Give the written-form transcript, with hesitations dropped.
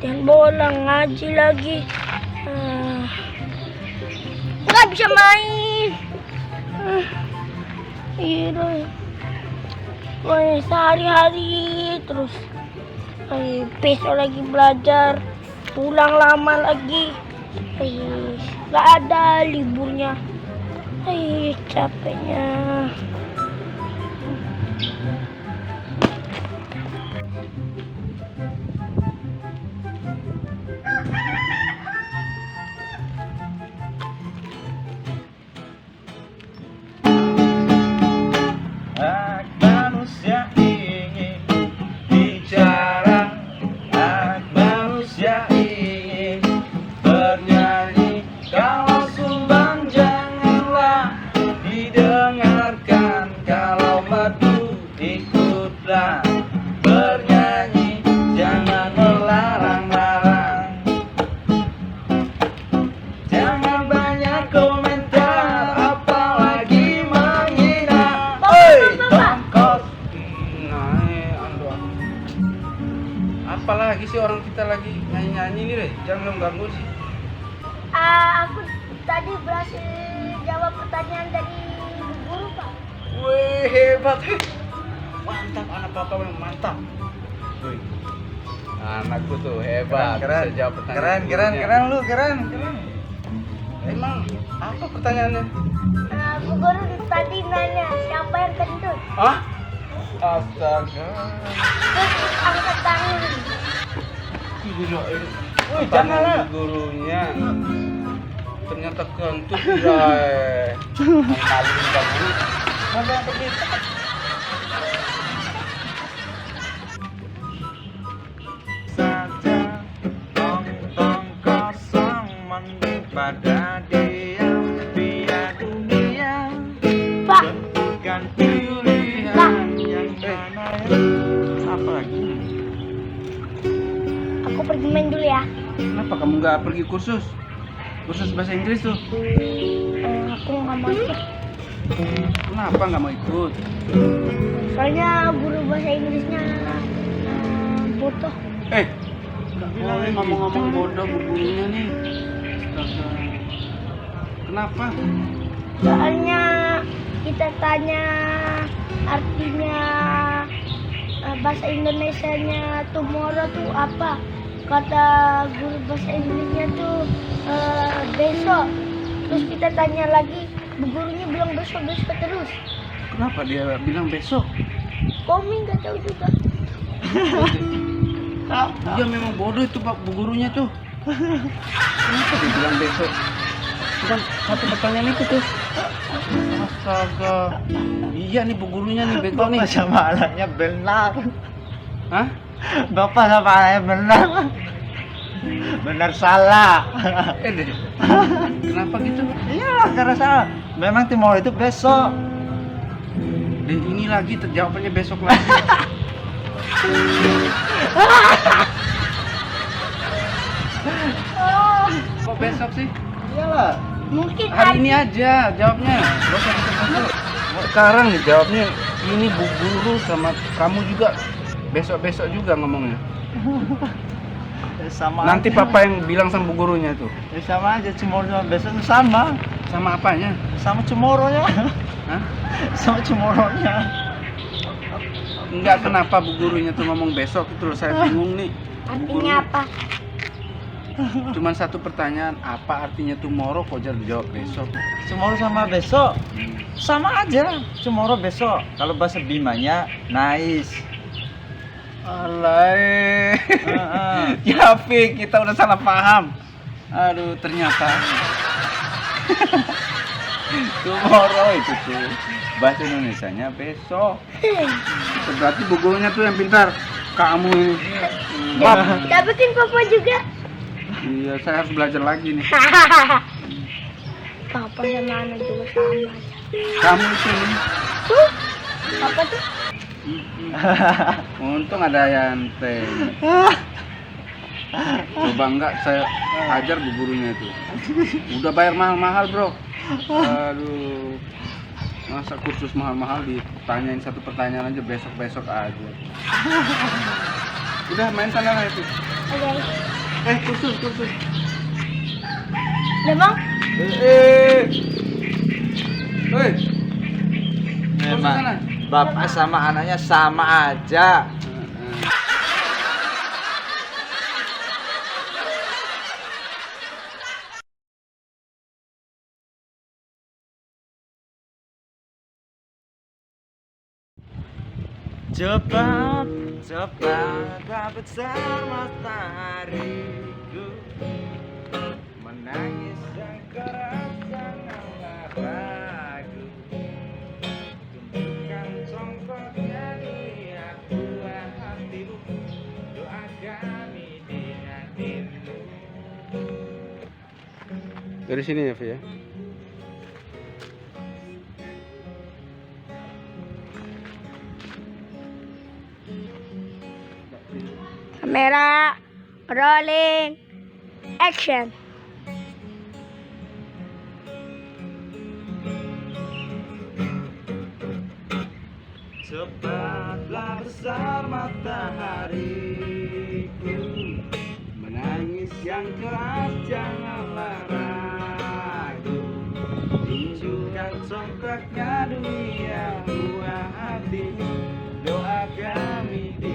latihan bola, ngaji lagi. Nggak bisa main. Iya, sehari-hari terus. Besok lagi belajar, pulang lama lagi. Nggak ada liburnya. Capeknya. Manusia ingin bicara, manusia ingin bernyanyi. Kalau sumbang janganlah didengarkan, kalau merdu ikutlah bernyanyi, jangan melarang-larang, jangan banyak komentar, apalagi menghina. Tongkos naik ando. Apalagi sih orang kita lagi nyanyi-nyanyi nih, Re. Jangan ganggu sih. Aku tadi berhasil jawab pertanyaan dari Bu Guru, Pak. Wih, hebat. Mantap, anak papa memang mantap. Wih. Anakku tuh hebat. Keren, bisa jawab pertanyaan gurunya. keren. Emang apa pertanyaannya? Bu Guru tadi nanya siapa yang kentut. Hah? Astaga. Terus angkat tangan. Wih, janganlah. Gurunya ternyata kentut guys. Malu-maluin kamu. Mana yang begitu? Saja tong kosong mending pada diam, biar dunia Pak, bukan pilihan yang mana yang apa lagi? aku pergi main dulu ya. Kenapa kamu nggak pergi kursus? Kursus bahasa Inggris tuh. Aku nggak mau ikut. Kenapa nggak mau ikut? Soalnya guru bahasa Inggrisnya butuh. Nggak boleh ngomong-ngomong bodoh bu gurunya nih. Astaga. Kenapa? Soalnya kita tanya artinya bahasa Indonesianya tomorrow tuh apa? Kata guru bahasa Inggrisnya tuh besok. Terus kita tanya lagi, bu gurunya bilang besok terus. Kenapa dia bilang besok? Komi nggak tahu juga. Dia memang bodoh itu pak bu gurunya tuh. Kenapa dia bilang besok? Bukan satu pertanyaan itu tuh. Astaga. Iya nih bu gurunya nih bego nih. Bapak sama anaknya benar. Hah? Bapak sama anaknya benar. Benar salah. Deh. Kenapa gitu? Iyalah karena salah. Memang Timor itu besok. Ini lagi terjawabnya besok lagi. Kok besok sih? Iyalah. Mungkin Hari ini aja jawabnya. Gak usah besok-besok. Sekarang nih jawabnya ini bu guru sama kamu juga besok-besok juga ngomongnya. Sama Nanti aja. papa yang bilang sama bu gurunya tuh. Sama aja Cemoro sama besok sama. Sama apanya? Sama Cemoronya. Hah? Sama Cemoronya. Enggak, kenapa bu gurunya tuh ngomong besok itu loh, saya bingung nih. artinya apa? Cuman satu pertanyaan, apa artinya tomorrow? Kok jawab besok? Cemoro sama besok sama aja. Cemoro besok. Kalau bahasa Bimanya nice. Alay. Ya Fik, kita udah salah paham. Aduh, ternyata tomorrow itu tuh bahasa Indonesianya besok. Itu berarti bu gurunya tuh yang pintar. Kamu ini. Tapi kan papa juga. Iya, saya harus belajar lagi nih. Papa sama anak juga sama aja. Kamu itu nih. Tuh, apa tuh? Untung ada Yante. Coba enggak saya ajar bu gurunya itu. Udah bayar mahal-mahal bro. Aduh, masa kursus mahal-mahal ditanyain satu pertanyaan aja besok-besok aja. Udah main sana lah itu. Oke. kursus, kursus. Memang Woi, Memang sana. bapak sama anaknya sama aja. Cepat, cepat besar matahariku, menangis yang keras janganlah ragu. Tunjukkan contohnya lihat buah hatimu, doa kami di hatimu. Dari sini ya, Vi ya. kamera rolling action. Cepatlah besar matahariku, menangis yang keras janganlah ragu. Tunjukkan songkaknya dunia buah hatimu, doa kami di